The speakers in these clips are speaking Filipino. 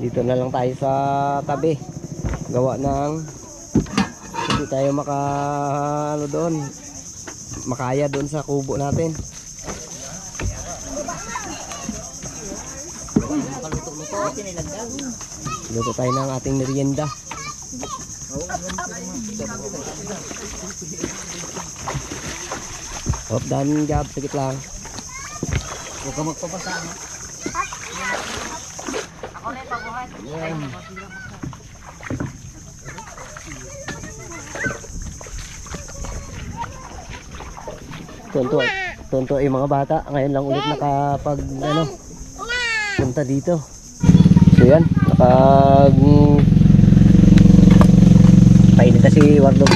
Dito na lang tayo sa tabi. Gawa ng hindi tayo ano doon. Makaya doon sa kubo natin. Luto tayo ng ating merienda. Hop, dan job, sakit lang. Huwag ka magpapasa. Ako na pabuhat. Tuntua yung mga bata. Ngayon lang ulit nakapag punta dito. So yan, painit na si Wardog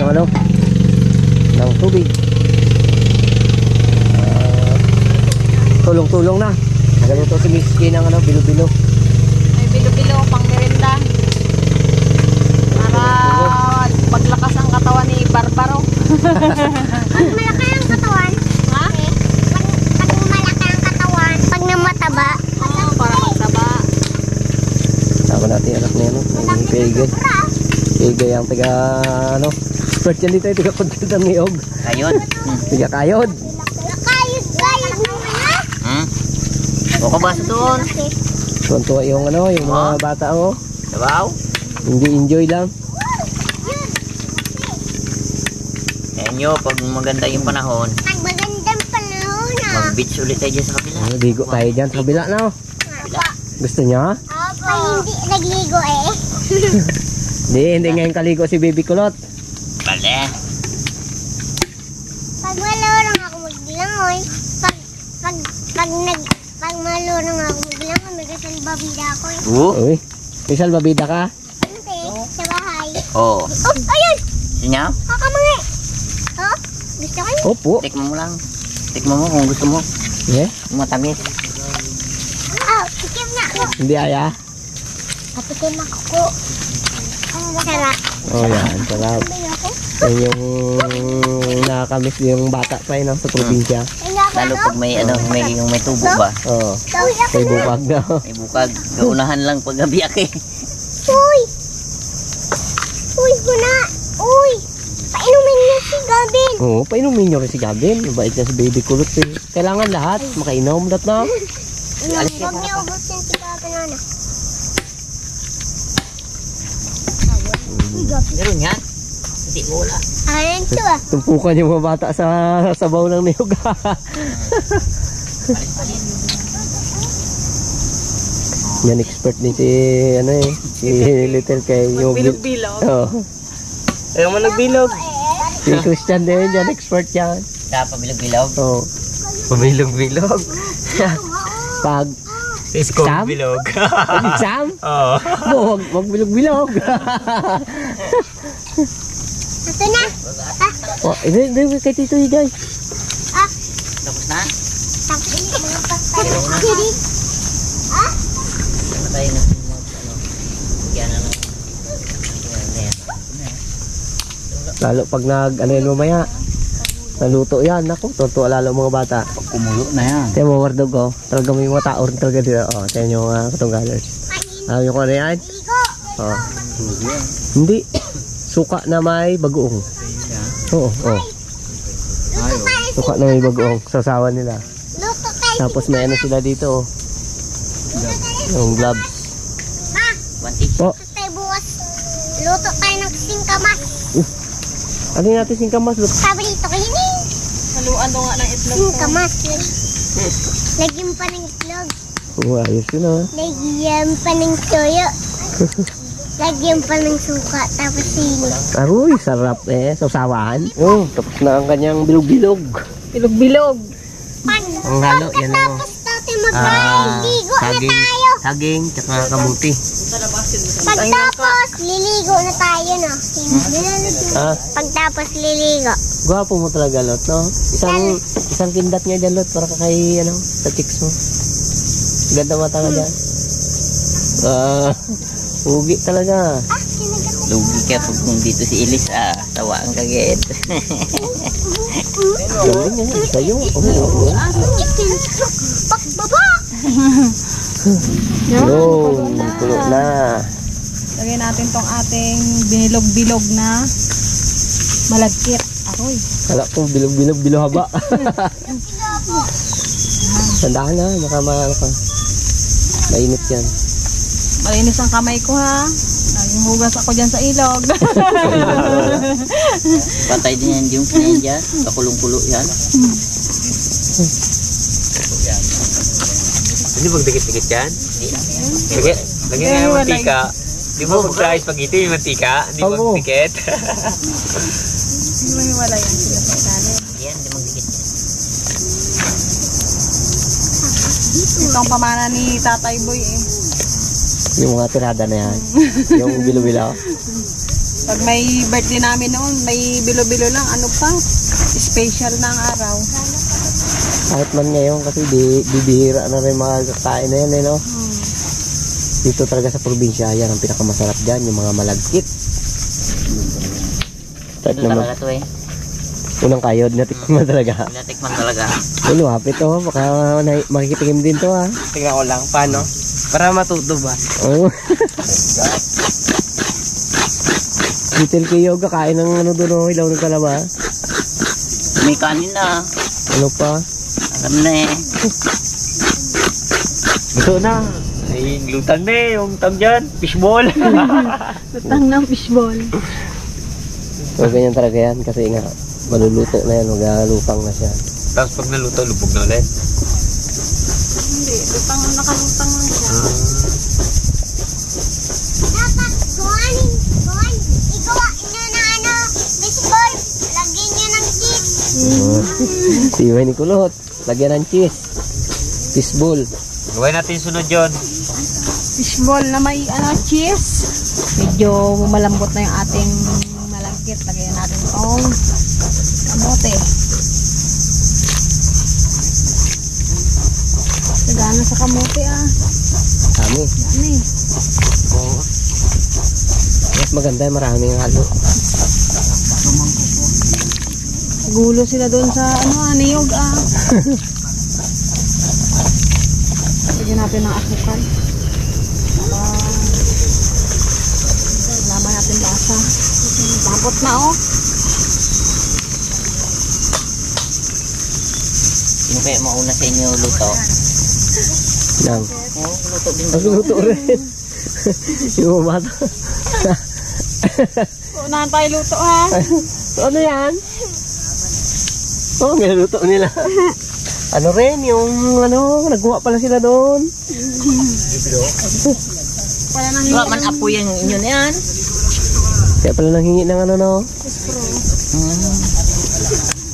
ng tubig. Tulong-tulong na. Nagaluto si Miss K ng bilo-bilo. May bilo-bilo pang merinda. Para paglakas ang katawan ni Barbaro. Pag malaki ang katawan. Ha? Pag malaki ang katawan. Pag namataba. Oo, para magtaba. Tama natin anak niya, no? May kaigay. Kaigay ang tiga, expert yan dito, tiga content ng niyog. Kayod. Tiga kayod. Kayod mo na. Huwag ka basa doon. Tuntua yung yung mga bata mo. Sabaw. Hindi enjoy lang. Kaya nyo, pag maganda yung panahon, Pag magandang panahon na. mag-beach ulit tayo dyan sa kabila. Ligo tayo dyan sa kabila, no? Gusto niya? Pag hindi nagligo Hindi ngayon kaligo si Baby Kulot. Bale. Pag malurong ako magbilangoy. Pag malurong ako magbilangoy. May kasalbabida ako Uy, may salbabida ka? Hindi, sa bahay. Oo. Oh, ayun! Sinyaw? Kakamangi! Oh, gusto ko yun. Opo. Tikman mo lang. Tikman mo kung gusto mo. Yeah. Matamis. Tikim na ako. Hindi aya. Patikim ako ko. Sarap. Oh yan, sarap. Sabi ako. Yan yung nakakamiss yung bata pa yun sa probinsya. Lalo pag may may tubo ba? Oo. May bukag na. May bukag. Gaunahan lang pag gabi eh. Uy! Uy, huna! Uy! Painumin niyo si Gabin! Oo, painumin nyo rin si Gabin. Mabait na si Baby Kulot eh. Kailangan lahat makainom lahat na. Huwag niyo ubusin si Gabin, ano? Meron yan. Hindi mo wala. Ano ito Tumpukan yung mga bata sa sabaw ng niyog. Yan expert din si Little kay yung Bilog-bilog. Oo. Ayaw mo nagbilog. Si Christian din yan, expert yan. Dapat bilog-bilog. Oo. Pabilog-bilog. Pag Isko Sam? bilog. exam, Oo. wag bilog-bilog. Ito na! Oh, hindi kay Tito Higay. Tapos na? Tapos mga pastay. Ano tayo na? Yan na lang. Lalo pag yun mamaya. Naluto yan, ako, totoo lalo mga bata. Pag kumulo na yan. Tiyan mo, Wardog, talaga may mga tao rin talaga dito. Tiyan yung katunggalers. Alam nyo kung ano yan? Hindi. Suka na may bagoong. Oo. Suka na may bagoong. Sasawan nila. Luto tayo. Tapos may sila dito. Yung gloves. Ma! Po. Tayo bukas. Luto tayo ng singkamas. Ano yung natin singkamas? Sabi dito kayo ni. Haluan daw nga ng itlog. Singkamas. Lagyan pa ng itlog. Ayos yun ah. Lagyan pa ng toyo. Lagyan pa ng suka. Tapos sili. Aroy, sarap sausawan. Tapos na ang kanyang bilog-bilog. Bilog-bilog. Ang halo, yan o. Pagkatapos natin magliligo na tayo. Saging, tsaka kamuti. Pagtapos liligo na tayo, no? Pagtapos liligo. Gwapo mo talaga, Lot, no? Isang kindat niya dyan, Lot, para kay, sa chicks mo. Ganda mata nga dyan. Ugi talaga. Lugi ka pag kung dito si Ilis, tawa ang kagayat. Galing yan, sa'yo. Pagbaba! Yan, Yun, pulo na. Lagyan natin tong ating binilog-bilog na malagkit. Aroy. Kala ko bilog haba. Tandaan na, baka mainit yan. Malinis ang kamay ko ha. Naging hugas ako dyan sa ilog. Patay din yan yung kinain dyan. Kakulong-kulo yan. Hindi magdikit-dikit yan? Lagyan nga yung mantika. Di ba pag-fry spaghetti yung mantika? Hindi Oo. magdikit? Hindi mo wala yan sila sa ilalim. Yan, di magdikit yan. Ito ang pamana ni Tatay Boy eh. Yung mga tirada na yan. Yung bilo-bilo. Pag may birthday namin noon, may bilo-bilo lang. Ano pa? Special na ang araw. Kahit man ngayon kasi bibihira na rin mga kakain na yan eh, no? Dito talaga sa probinsya, yan ang pinakamasarap dyan, yung mga malagkit. Start Ito naman. talaga to eh. Unang kayod, natikman talaga. Pinatikman talaga. Ulo, hapit to, baka makikitigim din to ha. Tingnan ko lang, paano? Para matuto ba? Oo. Detail kayo, kakain ng ano doon, hilaw ng kalaba. May kanin na. Ano pa? Ano na eh. Gusto na. Ay, lutang na eh, yung tag dyan. Fishball. Lutang ng fishball. So, ganyan talaga yan, kasi nga, maluluto na yan, magalupang na siya. Tapos pag naluto, lubog na ulit. Hindi, nakalutang lang siya. Dapat, kuhanin. Ikaw, na baseball. Lagyan niya ng cheese. Siway ni Kulot, lagyan ng cheese. Fishball. Gawin natin sunod yun. Fishball na may cheese. Medyo malambot na yung ating malagkit. Lagyan natin itong kamote. Sagana sa kamote Kami. Dami. Mas maganda, maraming halo. Gulo sila doon sa niyog Lagyan natin ng asukal. Para malaman natin lasa. Tapos na Sino kaya mauna sa inyo luto? Nang. Oo, luto din. Nagluluto rin. Yung mata. Unahan tayo luto ha. So, ano yan? Oh, niluto nila. Ano rin, yung nagkuha pala sila doon. Para nang Wala man apo yan inyo na yan. Kaya pala nanghingi ng no?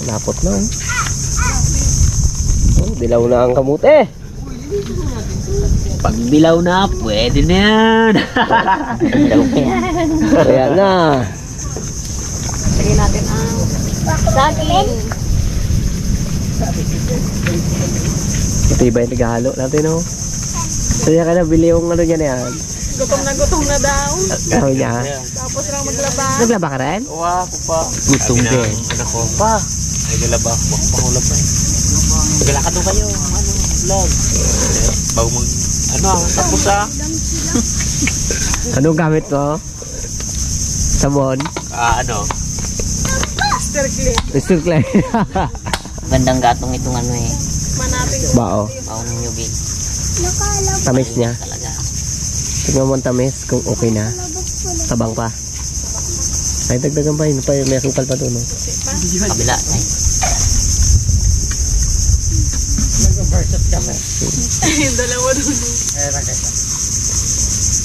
Napot na. Oh, dilaw na ang kamute. Pag dilaw na, pwede na yan. Kaya na. lagyan natin ang saging. Ito iba yung naghahalo natin, no? Kaya ka na, bili yung niya na yan. Gutom na daw. Sabi niya, Tapos lang maglaba. naglaba ka rin? Wow, pa. Gutom Sabi din. ng anak ko, pa. Ay, galaba. Makulap pa eh. Magalakad doon kayo. Vlog. Bago tapos Anong gamit mo? Sabon? Mr. Clay. Gandang gatong itong eh. Manapin Bao. Maunang nyugi. Tamis niya. Talaga. Tingnan mo ang tamis kung okay na. Tabang pa. Ay, dagdagan pa yun. May asukal pa doon. No? Kabila. Ay. yung dalawa doon.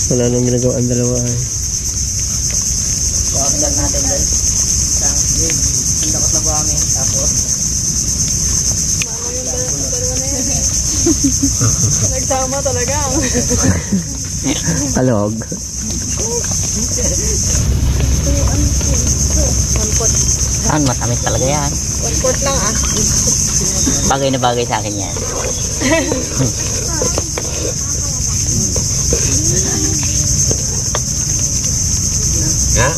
Wala nang ginagawa ang dalawa. Ay. Pagdag natin doon. Ang dapat na buhangin. Tapos. Nagsama talaga. Alog. Saan matamis talaga yan. 1/4 lang Bagay na bagay sa akin yan. Ha?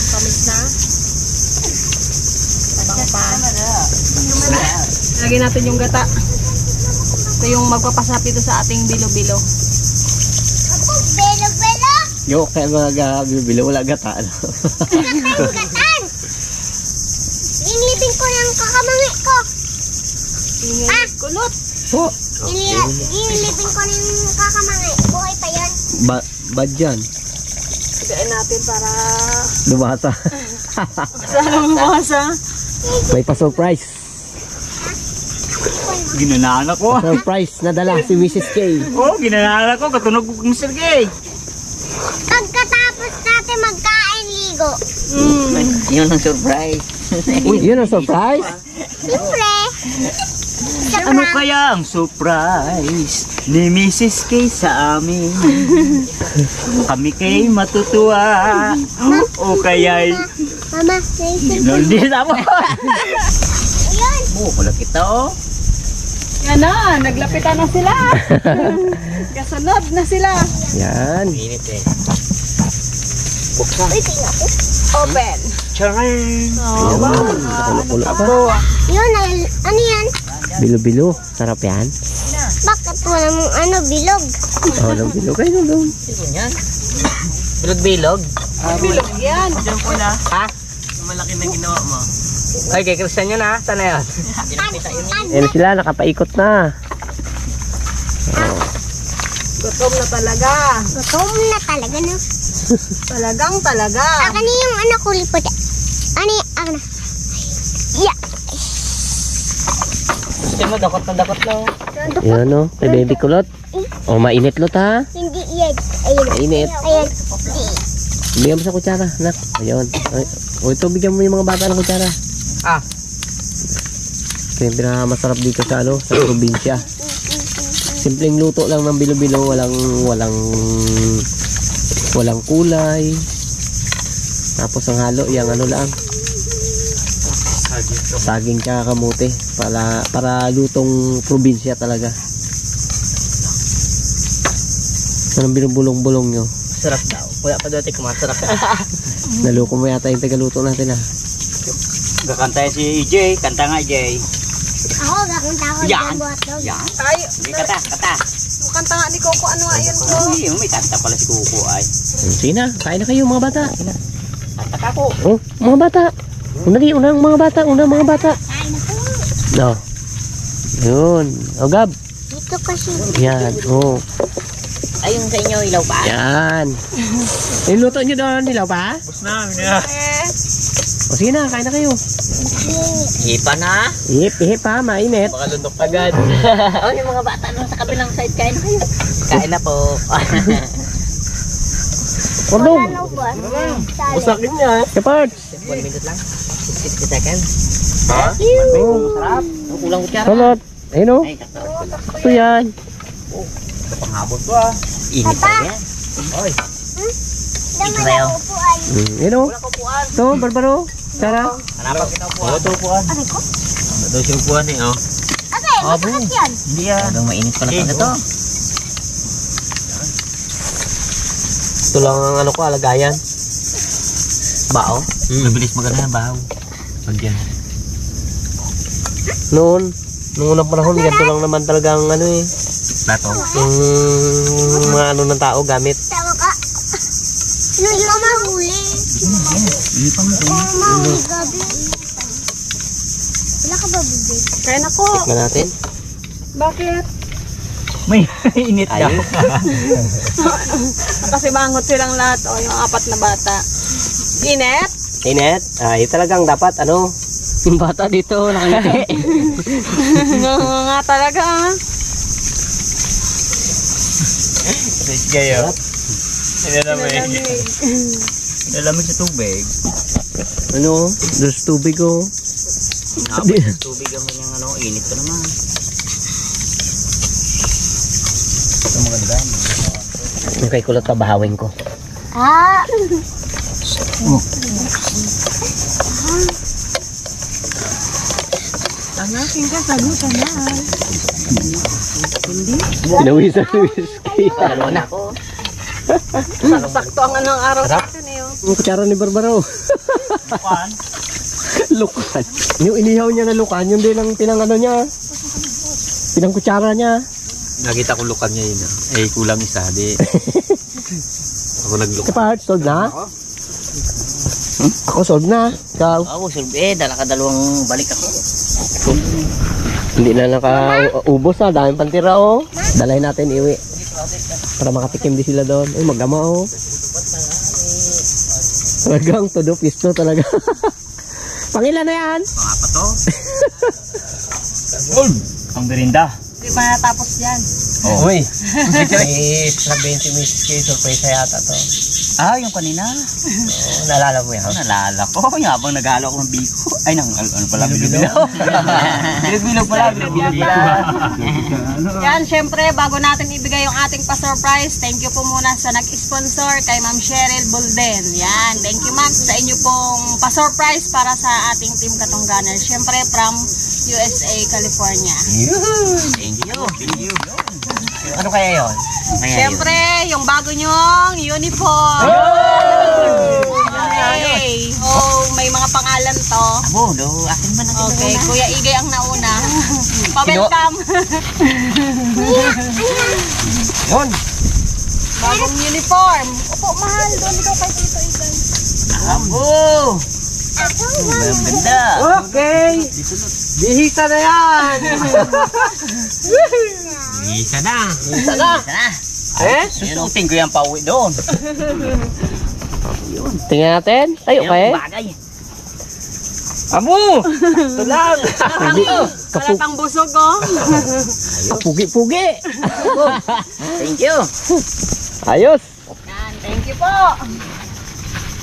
Kamis na? Tabang pa. Lagyan natin yung gata. Ito yung magpapasarap dito sa ating bilo-bilo. Belo-belo. Yo, kaya mga bilo, wala gata. Ano? Gatan. Inilibing ko ng kakamangi ko. Ingay kulot. Oh, Inilibing ko ng kakamangi. Buhay pa yan. bad yan. Higain natin para Lumasa. sana lumasa. May pa-surprise. Ginanaan ako. Surprise na dala si Mrs. K. Oh, ginanaan ako. Katunog ko Mr. Gay. Pagkatapos natin magkain ligo. Yun ang surprise. Uy, yun ang surprise. Siyempre. Ano kaya ang surprise ni Mrs. K sa amin? Kami kay matutuwa. O kaya'y Mama, naisip ko. hindi na mo. Ayun. Oh, wala kita oh. Yan na, naglapitan na sila. Kasunod na sila. Yan. Init eh. Uy, tingnan ko. Open. Charing. Oh, Nakulo pa. Yun, ano yan? Bilo-bilo. Sarap yan. Bakit wala mong ano, bilog? Oh, lang bilo kayo doon. Yan. Bilog-bilog. bilog yan. Ha? Malaki na ginawa mo. Ay, kay Christian yun ha. Sana yun. Ano? Yan sila, nakapaikot na. Gutom na talaga. Gutom na talaga, no? Talagang talaga. Akin na yung ano, kulay puti. Ano yung, akin na. Yeah. Gusto mo, dakot na Yan o, kay baby kulot. Oh, mainit lot ha. Hindi yan. Ayun. Mainit. Ayan. Bigyan mo sa kutsara, nak. Ayun. Ay, o ito, bigyan mo yung mga bata ng kutsara. Ah. Kaya yung pinakamasarap dito sa ano, sa probinsya. Simpleng luto lang ng bilo-bilo, walang kulay. Tapos ang halo, yung ano lang. Saging tsaka kamote para lutong probinsya talaga. Anong binubulong-bulong nyo? Sarap daw. Kuya pa dati kumasarap. Naluko mo yata yung tagaluto natin ha. Gakanta si EJ. Kanta nga EJ. Ako, gakanta ko Yan. ng buhatlog. Yan. Ay, May kata. yung kanta nga ni Coco, ano nga yun ko? Uy, may kanta pala si Kuko ay. Sige na, kain na kayo mga bata. Kanta ko. Oh, mga bata. Unang mga bata, mga bata. No. Yun. O Gab. Dito kasi. Yan. Oh. Ayun sa inyo, ilaw pa. Yan. Niluto nyo doon, nilaw pa? Bus na. Mina. O sige na, kain na kayo. Hipa na. Ihip ha, mainit. Baka lundok agad. Oh, yung mga bata nun sa kabilang side, kain na kayo. Kain na po. Kordong. Ano ba? Usakin niya. Kapart. 1 minute lang. 60 seconds. Ha? Oh. Masarap. Kulang kutsara. Salot. Ayun o. Ay, kasarap ko lang. Ito yan. Panghabot ko ah. Init pa yan. Oy. Dama na upuan. Ayun o. Ito, barbaro. Sara. Hanapan kita upuan. Oo, ito upuan. Ano ko? Ano daw siya upuan eh, oh. Okay, masakit yan. Hindi yan. Talagang mainit pala Okay, talaga to. Ito lang ang ano ko, alagayan. Bao. Mabilis maganda yung bahaw. Pag yan. Noon unang panahon, ganito lang naman talagang ano eh. Plato. Yung mga ano ng tao gamit. Tawa ka. Hindi ka mahuli. Mahuli gabi. Wala ka ba bubig? Kain ako. Tikman natin. Bakit? May init daw. Kasi mangot silang lahat, o yung 4 na bata. Init? Inet. Ay, talagang dapat ano. Yung bata dito, nakangiti. Nga talaga. Sige kayo. Nilalamig. Nilalamig sa tubig. Ano? There's tubig oh. Habang sa tubig ang kanyang ano, init ko naman. Ito maganda. Yung kay kulot pa, bahawin ko. Ah. Ang aking kasagutan na. Pinawisan ni Whiskey. Dalawa na ako. Sakto ang anong araw sa atin eh. Yung kutsara ni Barbaro. Kuan. Lukan. Yung inihaw niya na lukan, yun din ang pinang ano niya. Pinang kutsara niya. Nakita ko lukan niya yun. Eh, kulang isa. Di. Ako naglukan. Kapag sold na? Ako sold na. Ikaw? Ako, sir, dala ka dalawang balik ako. Hindi na nakaubos na. Daming pantira oh. Dalay natin iwi. Para makatikim din sila doon. Ay, magama oh. Talagang todo pisto talaga. Pangilan na yan? Pangapa to. Pang berinda. Hindi pa natapos yan. Oh. Uy. Sa 20 minutes kayo, surprise yata to. Ah, yung kanina. Oh, naalala mo yan? Nalala ko. Yung habang naghalo ako ng biko. Ay, ano pala, bilo-bilo. Bilo-bilo pala, bilo-bilo pala. Yan, syempre, bago natin ibigay yung ating pa-surprise, thank you po muna sa nag-sponsor kay Ma'am Cheryl Bolden. Yan, thank you ma'am sa inyo pong pa-surprise para sa ating Team Katungganan. Syempre, from USA, California. Thank you. Thank you. Ano kaya yun? Syempre, yung bago nyong uniform. Okay. Oh, may mga pangalan to. Abo, akin man ang Okay, Kuya Igay ang nauna. Pa-welcome. Yun. Bagong uniform. Opo, mahal. Doon ikaw kay Tito Igay. Abo! Ang ganda. Okay. Bihisa na yan. Isa na. Bihisa na. Sana. Eh? Susutin ko yung pauwi doon. Tingnan natin. Tayo Yung kayo. bagay. Amo! Ito lang. Wala pang busog, oh. Pugi-pugi. Thank you. Ayos. Yan, thank you po.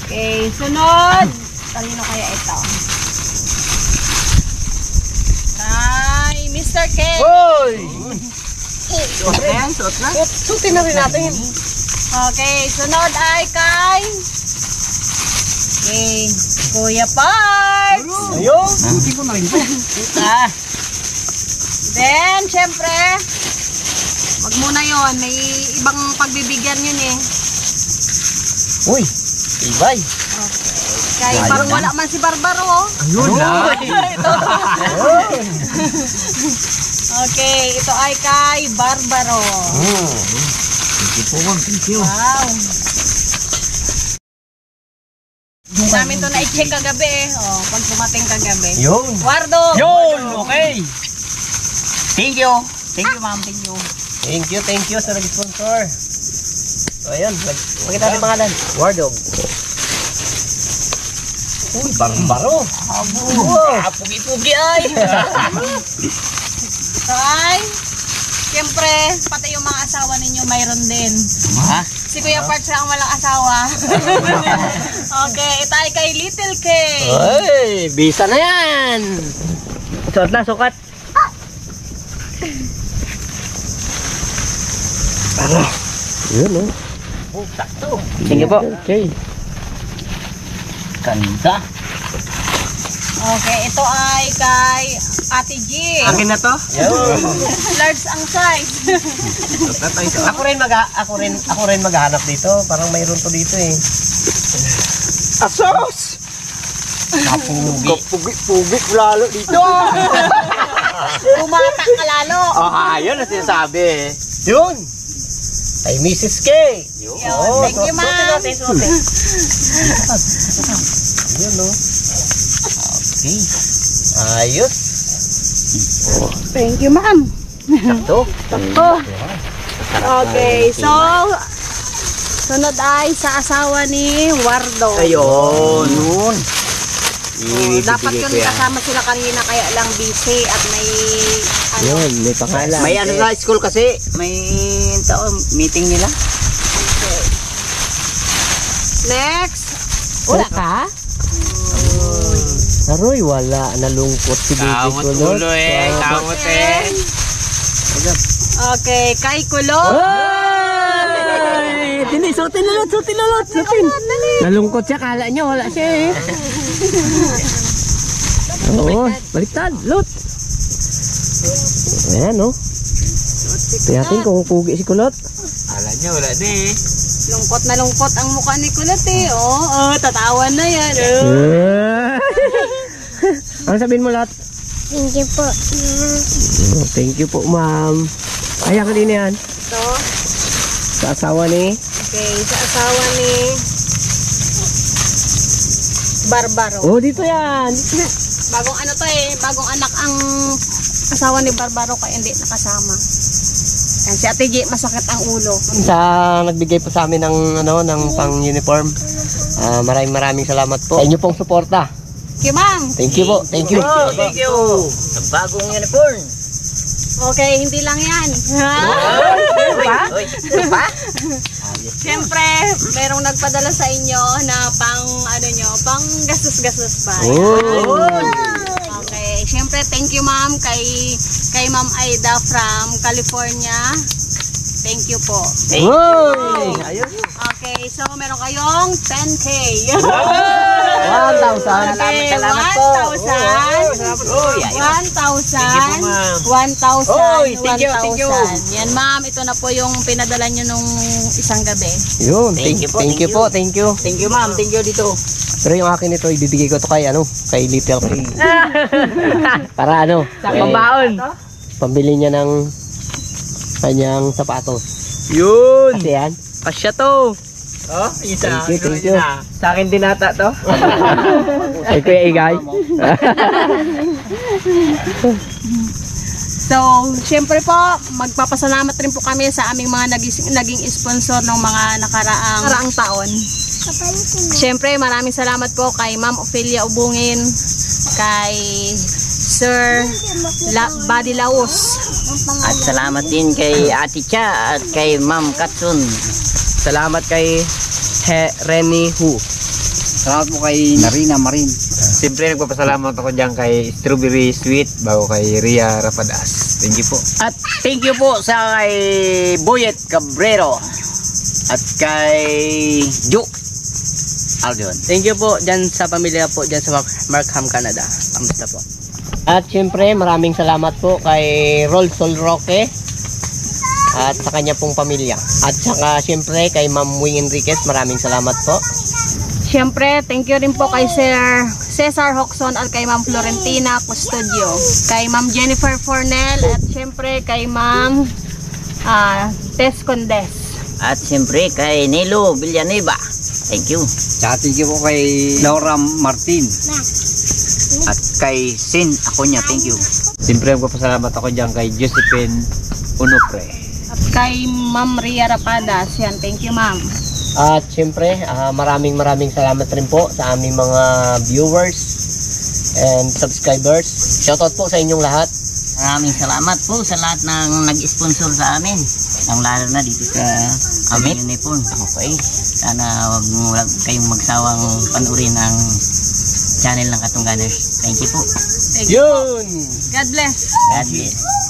Okay, sunod. Kanino kaya ito? Kay Mr. K. Hoy! Suot na. Sutin na rin natin. Okay, sunod ay kay Kuya Parks. Ayun. Ah, Then, syempre, wag muna yon, may ibang pagbibigyan yun eh. Uy. Ibay. Kaya parang wala man si Barbaro. Oh. Ayun na. Okay, ito ay kay Barbaro. Thank you. Wow. Namin to na-check kagabi eh. Oh, pag tumating kagabi. Yun. Wardo. yun! Okay. Thank you. Thank you, ma'am. Thank you. Thank you sa nag-sponsor. So, ayun. Pakita natin pangalan. Wardog. Uy, Barbaro. Ah, pugi-pugi ay. Ito ay, siyempre, pati yung mga asawa ninyo mayroon din. Ha? Si Kuya Parks lang ang walang asawa. Okay, ito ay kay Little K. Ay, bisa na yan. Suot na, sukat. Yun, oh. Oh, sakto. Sige po. Okay. Ganda. Okay, ito ay kay Ate G. Akin na to? Large ang size. Ako rin maghanap dito. Parang mayroon to dito eh. Asos! Kapugi. Pugi lalo dito. Tumatak ka lalo. Yun ang sinasabi eh. Yun. Ay, Mrs. K. Yun, thank you, ma'am. Yun, no? Okay. Ayos. Thank you, ma'am. Sakto. Oh. Okay, so sunod ay sa asawa ni Wardo. Ayun. Yun. Dapat yun kasama sila kanina kaya lang busy at may ano. Yun, may pangalan. May ano sa school kasi, may meeting nila. Next. Wala ka? Aroy, wala. Nalungkot si Baby Kamot Kulot. ulo eh. Kamot eh. Okay, kay Kulot. Ay! Dili, sutin lulot. Nalungkot siya, kala niya wala siya eh. Oo, baliktad, lot. Ayan, no? Tiyatin kung pugi si Kulot. Alam niya, wala na eh. Lungkot na lungkot ang mukha ni Kulot eh. Oh, tatawa na yan. Ano sabihin mo lahat? Thank you po. Thank you po, ma'am. Ayan, kanina yan. Ito. Sa asawa ni... Okay, sa asawa ni Barbaro. Oh, dito yan. Bagong ano to eh, bagong anak ang asawa ni Barbaro kaya hindi nakasama. Yan, si Ate G, masakit ang ulo. Sa nagbigay po sa amin ng ano ng pang-uniform. Maraming salamat po. Sa inyo pong suporta. Thank you, ma'am. Thank you po. Thank you. Thank you. Ang bagong uniform. Okay, hindi lang yan. Ha? Uy, pa? Siyempre, merong nagpadala sa inyo na pang ano nyo, pang gastos-gastos ba? Oh. Okay, siyempre thank you ma'am kay Ma'am Aida from California. Thank you po. Wow! Okay, so meron kayong 10K. 1,000. Salamat po. 1,000. Yan ma'am, ito na po yung pinadala nyo nung isang gabi. Yun. Thank you po, Thank you thank po. Thank you. Thank you, ma'am. Thank you dito. Pero yung akin ito, ibibigay ko to kay kay Little K. Para Pambaon. pambili niya ng kanyang sapatos. Yun. Kasi yan. Pasya to. Oh, Thank you, thank you. Sa akin din ata to. Ay, Kuya Igay. So, syempre po, magpapasalamat rin po kami sa aming mga naging sponsor ng mga nakaraang taon. Syempre, maraming salamat po kay Ma'am Ophelia Ubungin, kay Sir Buddy Laos. At salamat din kay Ate Cha at kay Ma'am Katsun. Salamat kay Renny Hu. Salamat po kay Narina Marin. Siyempre nagpapasalamat ako dyan kay Strawberry Sweet bago kay Ria Rapadas. Thank you po. At thank you po sa kay Boyet Cabrero at kay Joe Aldion. Thank you po dyan sa pamilya po dyan sa Markham, Canada. Kamusta po? At syempre maraming salamat po kay Rolsol Roque at sa kanya pong pamilya. At saka syempre kay Ma'am Wing Enriquez, maraming salamat po. Siyempre, thank you rin po kay Sir Cesar Hoxon at kay Ma'am Florentina Custodio, kay Ma'am Jennifer Fornel at siyempre kay Ma'am Tess Condes. At siyempre kay Nelo Villanueva. Thank you. Tsaka thank you po kay Laura Martin. At kay Sin Aconya. Thank you. Siyempre nagpapasalamat ako dyan kay Josephine Unupre. At kay Ma'am Ria Rapadas. Yan, thank you ma'am. At syempre maraming salamat rin po sa aming mga viewers and subscribers. Shoutout po sa inyong lahat. Maraming salamat po sa lahat ng nag-sponsor sa amin. Ang lalo na dito sa Amit Uniform. Okay. Sana wag kayong magsawang panurin ang channel ng Katungganers. Thank you po. Thank you. Yun! God bless. God bless.